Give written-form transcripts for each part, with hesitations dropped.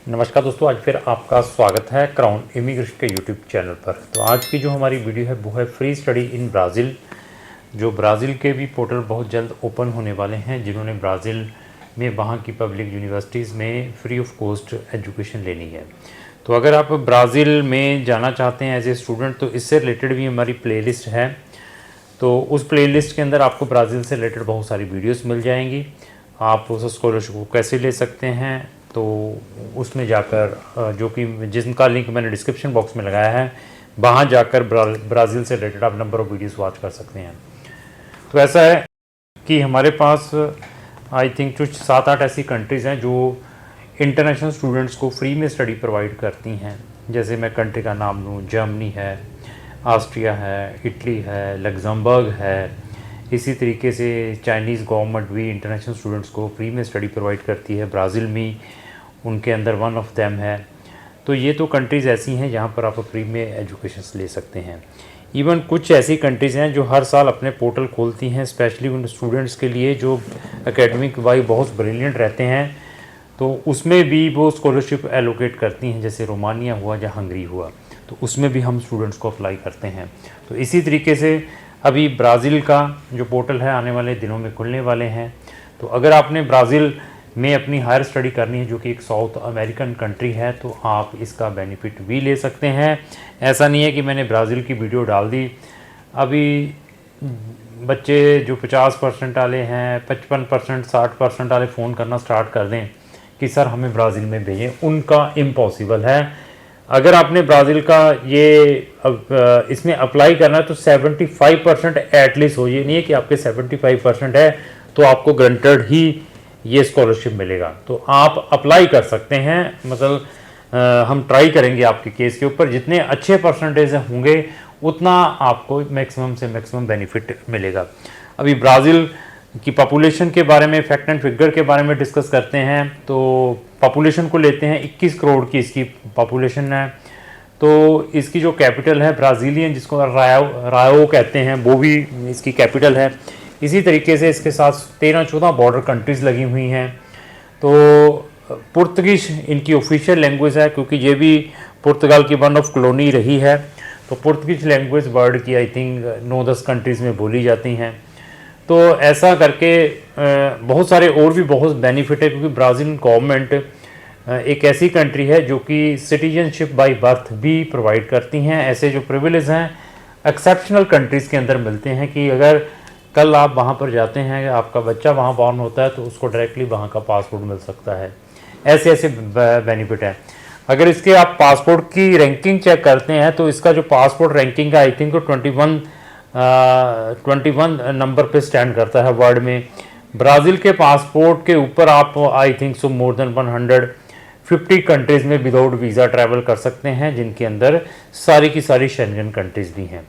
नमस्कार दोस्तों, आज फिर आपका स्वागत है क्राउन इमिग्रेशन के यूट्यूब चैनल पर। तो आज की जो हमारी वीडियो है वो है फ्री स्टडी इन ब्राज़ील। जो ब्राज़ील के भी पोर्टल बहुत जल्द ओपन होने वाले हैं, जिन्होंने ब्राज़ील में वहाँ की पब्लिक यूनिवर्सिटीज़ में फ्री ऑफ कॉस्ट एजुकेशन लेनी है। तो अगर आप ब्राज़ील में जाना चाहते हैं एज ए स्टूडेंट, तो इससे रिलेटेड भी हमारी प्लेलिस्ट है। तो उस प्लेलिस्ट के अंदर आपको ब्राज़ील से रिलेटेड बहुत सारी वीडियोस मिल जाएंगी। आप उस स्कॉलरशिप को कैसे ले सकते हैं, तो उसमें जाकर जो कि जिनका लिंक मैंने डिस्क्रिप्शन बॉक्स में लगाया है, वहाँ जाकर ब्राज़ील से रिलेटेड आप नंबर ऑफ़ वीडियोस वॉच कर सकते हैं। तो ऐसा है कि हमारे पास आई थिंक कुछ 7-8 ऐसी कंट्रीज़ हैं जो इंटरनेशनल स्टूडेंट्स को फ्री में स्टडी प्रोवाइड करती हैं। जैसे मैं कंट्री का नाम लूँ, जर्मनी है, ऑस्ट्रिया है, इटली है, लग्जमबर्ग है। इसी तरीके से चाइनीज़ गवर्नमेंट भी इंटरनेशनल स्टूडेंट्स को फ्री में स्टडी प्रोवाइड करती है। ब्राज़ील में उनके अंदर वन ऑफ देम है। तो ये तो कंट्रीज़ ऐसी हैं जहाँ पर आप फ्री में एजुकेशन ले सकते हैं। इवन कुछ ऐसी कंट्रीज़ हैं जो हर साल अपने पोर्टल खोलती हैं स्पेशली उन स्टूडेंट्स के लिए जो एकेडमिक वाइज बहुत ब्रिलियंट रहते हैं, तो उसमें भी वो स्कॉलरशिप एलोकेट करती हैं। जैसे रोमानिया हुआ या हंगरी हुआ, तो उसमें भी हम स्टूडेंट्स को अप्लाई करते हैं। तो इसी तरीके से अभी ब्राज़ील का जो पोर्टल है आने वाले दिनों में खुलने वाले हैं। तो अगर आपने ब्राज़ील में अपनी हायर स्टडी करनी है, जो कि एक साउथ अमेरिकन कंट्री है, तो आप इसका बेनिफिट भी ले सकते हैं। ऐसा नहीं है कि मैंने ब्राज़ील की वीडियो डाल दी। अभी बच्चे जो 50% वाले हैं, 55%, 60% वाले फ़ोन करना स्टार्ट कर दें कि सर हमें ब्राज़ील में भेजें, उनका इम्पॉसिबल है। अगर आपने ब्राज़ील का ये इसमें अप्लाई करना है तो 75% एटलीस्ट हो। ये नहीं है कि आपके 75% है तो आपको ग्रंटेड ही ये स्कॉलरशिप मिलेगा। तो आप अप्लाई कर सकते हैं। मतलब हम ट्राई करेंगे आपके केस के ऊपर। जितने अच्छे परसेंटेज होंगे उतना आपको मैक्सिमम से मैक्सिमम बेनिफिट मिलेगा। अभी ब्राज़ील की पॉपुलेशन के बारे में, फैक्ट एंड फिगर के बारे में डिस्कस करते हैं। तो पॉपुलेशन को लेते हैं, 21 करोड़ की इसकी पॉपुलेशन है। तो इसकी जो कैपिटल है ब्राज़ीलियन, जिसको रायो कहते हैं, वो भी इसकी कैपिटल है। इसी तरीके से इसके साथ 13-14 बॉर्डर कंट्रीज़ लगी हुई हैं। तो पुर्तगीज़ इनकी ऑफिशियल लैंग्वेज है, क्योंकि ये भी पुर्तगाल की वन ऑफ कॉलोनी रही है। तो पुर्तगीज़ लैंग्वेज वर्ल्ड की आई थिंक 9-10 कंट्रीज़ में बोली जाती हैं। तो ऐसा करके बहुत सारे और भी बहुत बेनिफिट है, क्योंकि ब्राज़ील गवर्नमेंट एक ऐसी कंट्री है जो कि सिटीजनशिप बाय बर्थ भी प्रोवाइड करती हैं। ऐसे जो प्रिविलेज हैं एक्सेप्शनल कंट्रीज़ के अंदर मिलते हैं कि अगर कल आप वहाँ पर जाते हैं, आपका बच्चा वहाँ बॉर्न होता है, तो उसको डायरेक्टली वहाँ का पासपोर्ट मिल सकता है। ऐसे ऐसे बेनिफिट है। अगर इसके आप पासपोर्ट की रैंकिंग चेक करते हैं तो इसका जो पासपोर्ट रैंकिंग है आई थिंक 21 नंबर पे स्टैंड करता है वर्ल्ड में। ब्राज़ील के पासपोर्ट के ऊपर आप I think so more than 150 countries में विदाउट वीज़ा ट्रैवल कर सकते हैं, जिनके अंदर सारी की सारी शेंगन कंट्रीज़ भी हैं।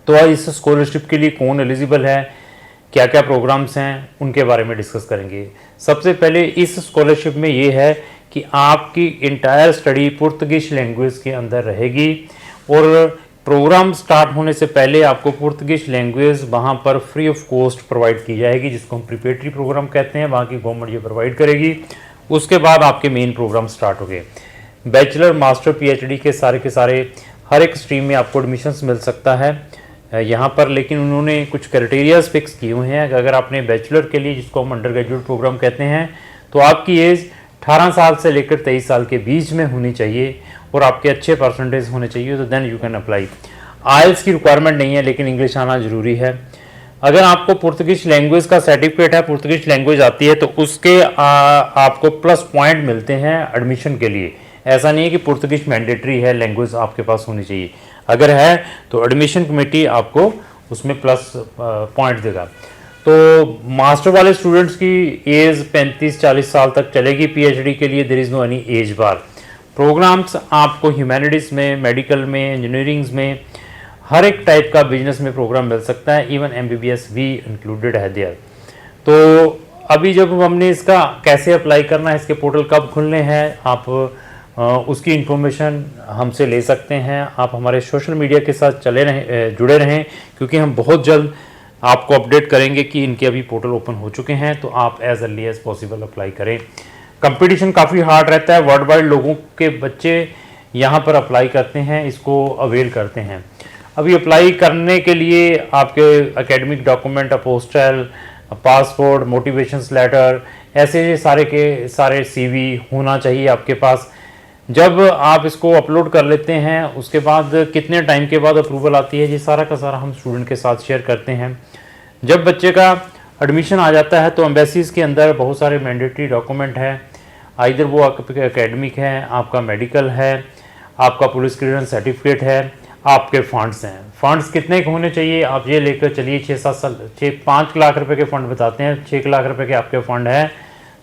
तो इस स्कॉलरशिप के लिए कौन एलिजिबल है, क्या क्या प्रोग्राम्स हैं, उनके बारे में डिस्कस करेंगे। सबसे पहले इस स्कॉलरशिप में ये है कि आपकी इंटायर स्टडी पुर्तगीज़ लैंग्वेज के अंदर रहेगी, और प्रोग्राम स्टार्ट होने से पहले आपको पुर्तगीज़ लैंग्वेज वहाँ पर फ्री ऑफ कॉस्ट प्रोवाइड की जाएगी, जिसको हम प्रिपरेटरी प्रोग्राम कहते हैं। वहाँ की गवर्नमेंट ये प्रोवाइड करेगी। उसके बाद आपके मेन प्रोग्राम स्टार्ट हो गए। बैचलर, मास्टर, पीएचडी के सारे हर एक स्ट्रीम में आपको एडमिशन्स मिल सकता है यहाँ पर। लेकिन उन्होंने कुछ क्राइटेरियाज फिक्स किए हुए हैं। अगर आपने बैचलर के लिए, जिसको हम अंडर ग्रेजुएट प्रोग्राम कहते हैं, तो आपकी एज 18 साल से लेकर 23 साल के बीच में होनी चाहिए और आपके अच्छे परसेंटेज होने चाहिए, तो देन यू कैन अप्लाई। आइल्स की रिक्वायरमेंट नहीं है, लेकिन इंग्लिश आना ज़रूरी है। अगर आपको पुर्तगीज़ लैंग्वेज का सर्टिफिकेट है, पुर्तगीज़ लैंग्वेज आती है, तो उसके आपको प्लस पॉइंट मिलते हैं एडमिशन के लिए। ऐसा नहीं है कि पुर्तगीज़ मैंडेटरी है, लैंग्वेज आपके पास होनी चाहिए। अगर है तो एडमिशन कमेटी आपको उसमें प्लस पॉइंट देगा। तो मास्टर वाले स्टूडेंट्स की एज 35-40 साल तक चलेगी। पीएचडी के लिए there is no any age bar. Programmes आपको ह्यूमैनिटीज़ में, मेडिकल में, इंजीनियरिंग्स में, हर एक टाइप का बिजनेस में प्रोग्राम मिल सकता है। इवन एमबीबीएस भी इंक्लूडेड है देयर। तो अभी जब हमने इसका कैसे अप्लाई करना है, इसके पोर्टल कब खुलने हैं, आप उसकी इन्फॉर्मेशन हमसे ले सकते हैं। आप हमारे सोशल मीडिया के साथ जुड़े रहें, क्योंकि हम बहुत जल्द आपको अपडेट करेंगे कि इनके अभी पोर्टल ओपन हो चुके हैं। तो आप as early as possible apply करें। कंपटीशन काफ़ी हार्ड रहता है, वर्ल्ड वाइड लोगों के बच्चे यहाँ पर अप्लाई करते हैं, इसको अवेल करते हैं। अभी अप्लाई करने के लिए आपके academic document, apostille, passport, motivations letter, ऐसे सारे के सारे सीवी होना चाहिए आपके पास। जब आप इसको अपलोड कर लेते हैं उसके बाद कितने टाइम के बाद अप्रूवल आती है, ये सारा का सारा हम स्टूडेंट के साथ शेयर करते हैं। जब बच्चे का एडमिशन आ जाता है तो एम्बेसीज़ के अंदर बहुत सारे मैंडेटरी डॉक्यूमेंट हैं, आइदर वो आपके एकेडमिक है, आपका मेडिकल है, आपका पुलिस क्लियरेंस सर्टिफिकेट है, आपके फंड्स हैं। फंड्स कितने के होने चाहिए, आप ये लेकर चलिए 6-7 साल 5 लाख रुपए के फ़ंड बताते हैं, 6 लाख रुपए के आपके फ़ंड हैं,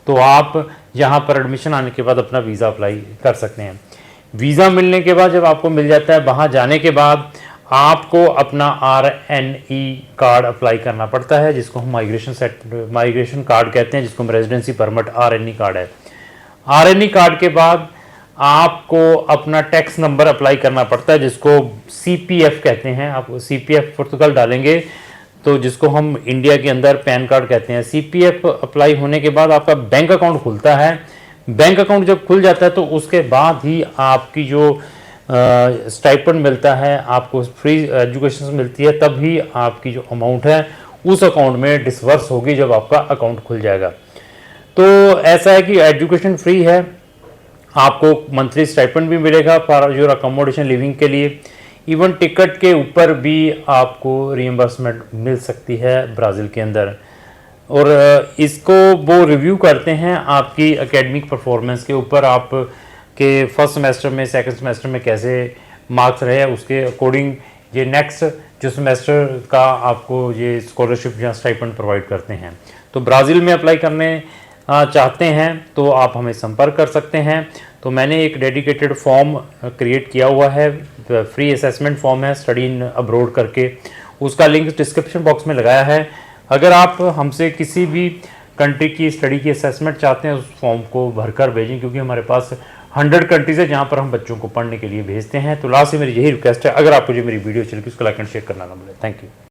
तो आप यहाँ पर एडमिशन आने के बाद अपना वीज़ा अप्लाई कर सकते हैं। वीज़ा मिलने के बाद जब आपको मिल जाता है, वहाँ जाने के बाद आपको अपना RNE कार्ड अप्लाई करना पड़ता है, जिसको हम माइग्रेशन कार्ड कहते हैं, जिसको हम रेजिडेंसी परमिट RNE कार्ड है। RNE कार्ड के बाद आपको अपना टैक्स नंबर अप्लाई करना पड़ता है, जिसको CPF कहते हैं। आप CPF पुर्तगाल डालेंगे तो जिसको हम इंडिया के अंदर पैन कार्ड कहते हैं। CPF अप्लाई होने के बाद आपका बैंक अकाउंट खुलता है। बैंक अकाउंट जब खुल जाता है तो उसके बाद ही आपकी जो स्टाइपेंड मिलता है, आपको फ्री एजुकेशन मिलती है, तब ही आपकी जो अमाउंट है उस अकाउंट में डिसवर्स होगी जब आपका अकाउंट खुल जाएगा। तो ऐसा है कि एजुकेशन फ्री है, आपको मंथली स्टाइपेंड भी मिलेगा फॉर योर अकोमोडेशन लिविंग के लिए। इवन टिकट के ऊपर भी आपको रिइंबर्समेंट मिल सकती है ब्राज़ील के अंदर। और इसको वो रिव्यू करते हैं आपकी एकेडमिक परफॉर्मेंस के ऊपर, आप के फर्स्ट सेमेस्टर में, सेकंड सेमेस्टर में कैसे मार्क्स रहे, उसके अकॉर्डिंग ये नेक्स्ट जो सेमेस्टर का आपको ये स्कॉलरशिप या स्टाइपेंड प्रोवाइड करते हैं। तो ब्राज़ील में अप्लाई करने चाहते हैं तो आप हमें संपर्क कर सकते हैं। तो मैंने एक डेडिकेटेड फॉर्म क्रिएट किया हुआ है, फ्री असेसमेंट फॉर्म है स्टडी इन अब्रॉड करके, उसका लिंक डिस्क्रिप्शन बॉक्स में लगाया है। अगर आप हमसे किसी भी कंट्री की स्टडी की असेसमेंट चाहते हैं, उस फॉर्म को भरकर भेजें, क्योंकि हमारे पास 100 कंट्रीज़ है जहाँ पर हम बच्चों को पढ़ने के लिए भेजते हैं। तो लास्ट से मेरी यही रिक्वेस्ट है, अगर आपको जो मेरी वीडियो चली उसको लाइक एंड शेयर करना ना भूलें। Thank you.